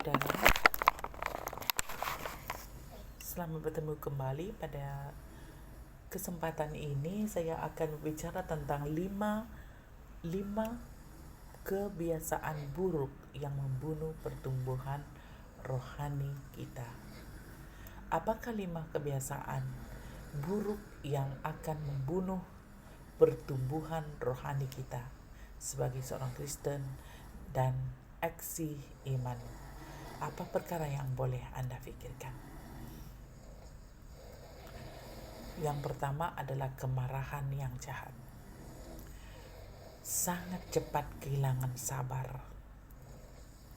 saudara, selamat bertemu kembali. Pada kesempatan ini saya akan berbicara tentang 5 kebiasaan buruk yang membunuh pertumbuhan rohani kita. Apakah 5 kebiasaan buruk yang akan membunuh pertumbuhan rohani kita sebagai seorang Kristen dan aksi iman? Apa perkara yang boleh Anda pikirkan? Yang pertama adalah kemarahan yang jahat. Sangat cepat kehilangan sabar.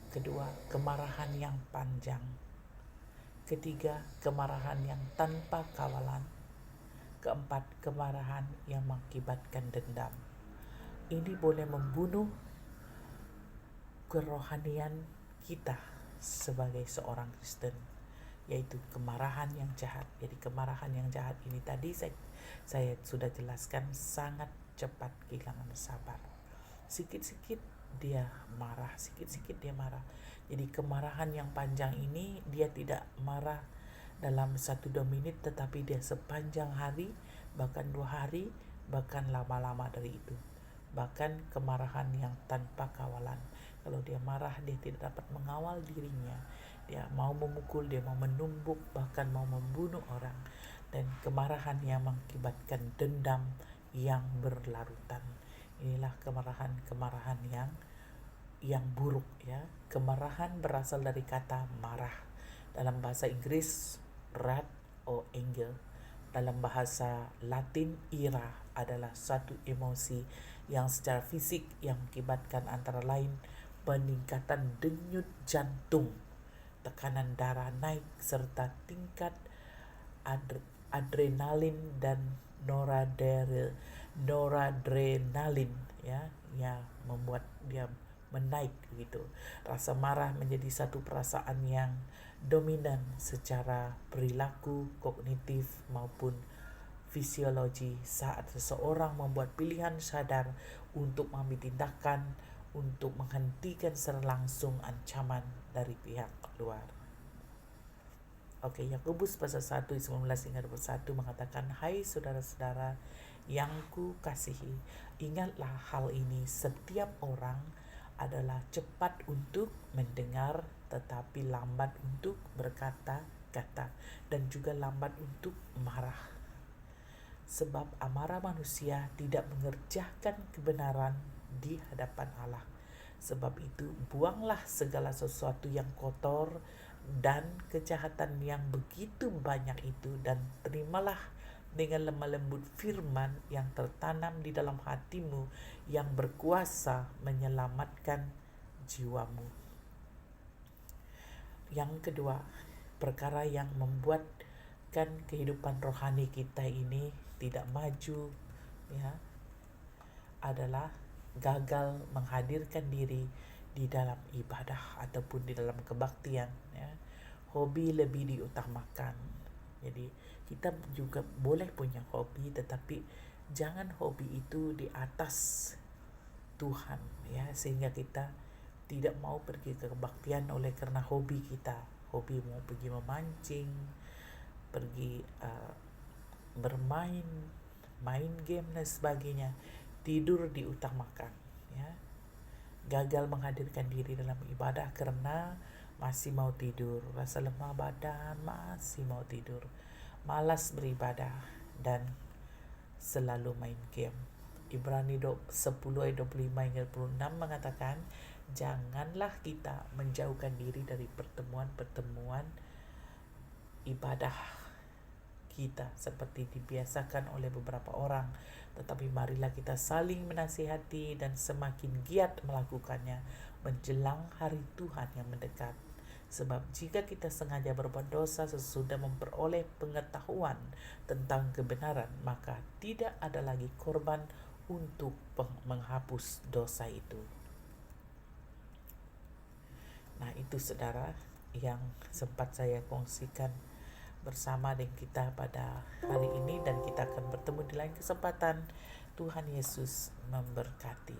Kedua, kemarahan yang panjang. Ketiga, kemarahan yang tanpa kawalan. Keempat, kemarahan yang mengakibatkan dendam. Ini boleh membunuh kerohanian kita sebagai seorang Kristen, yaitu kemarahan yang jahat. Jadi kemarahan yang jahat ini tadi saya sudah jelaskan, sangat cepat kehilangan sabar. Sikit-sikit dia marah, sikit-sikit dia marah. Jadi kemarahan yang panjang ini dia tidak marah dalam 1-2 menit, tetapi dia sepanjang hari, bahkan 2 hari, bahkan lama-lama dari itu. Bahkan kemarahan yang tanpa kawalan. Kalau dia marah, dia tidak dapat mengawal dirinya. Dia mau memukul, dia mau menumbuk, bahkan mau membunuh orang. Dan kemarahan yang mengakibatkan dendam yang berlarutan. Inilah kemarahan yang buruk, ya. Kemarahan berasal dari kata marah. Dalam bahasa Inggris, wrath or anger. Dalam bahasa Latin, ira adalah suatu emosi yang secara fisik yang mengakibatkan antara lain peningkatan denyut jantung, tekanan darah naik, serta tingkat adrenalin dan noradrenalin, ya, yang membuat dia menaik begitu. Rasa marah menjadi satu perasaan yang dominan secara perilaku, kognitif maupun fisiologi saat seseorang membuat pilihan sadar untuk mengambil tindakan untuk menghentikan secara langsung ancaman dari pihak luar. Oke, Yakobus pasal 1 19 hingga 21 mengatakan, "Hai saudara-saudara yang ku kasihi, ingatlah hal ini, setiap orang adalah cepat untuk mendengar tetapi lambat untuk berkata-kata, dan juga lambat untuk marah. Sebab amarah manusia tidak mengerjakan kebenaran di hadapan Allah. Sebab itu buanglah segala sesuatu yang kotor dan kejahatan yang begitu banyak itu, dan terimalah dengan lemah lembut firman yang tertanam di dalam hatimu, yang berkuasa menyelamatkan jiwamu." Yang kedua, perkara yang membuatkan kehidupan rohani kita ini tidak maju, ya, adalah gagal menghadirkan diri di dalam ibadah ataupun di dalam kebaktian, ya. Hobi lebih diutamakan. Jadi kita juga boleh punya hobi, tetapi jangan hobi itu di atas Tuhan, ya, sehingga kita tidak mau pergi ke kebaktian oleh karena hobi kita. Hobi mau pergi memancing, pergi bermain, main game dan sebagainya. Tidur diutamakan, ya. Gagal menghadirkan diri dalam ibadah karena masih mau tidur, rasa lemah badan, masih mau tidur, malas beribadah, dan selalu main game. Ibrani 10 ayat 25 hingga 26 mengatakan, "Janganlah kita menjauhkan diri dari pertemuan-pertemuan ibadah kita seperti dibiasakan oleh beberapa orang, tetapi marilah kita saling menasihati dan semakin giat melakukannya menjelang hari Tuhan yang mendekat. Sebab jika kita sengaja berbuat dosa sesudah memperoleh pengetahuan tentang kebenaran, maka tidak ada lagi korban untuk menghapus dosa itu." Nah, itu saudara yang sempat saya kongsikan bersama dengan kita pada hari ini, dan kita akan bertemu di lain kesempatan. Tuhan Yesus memberkati.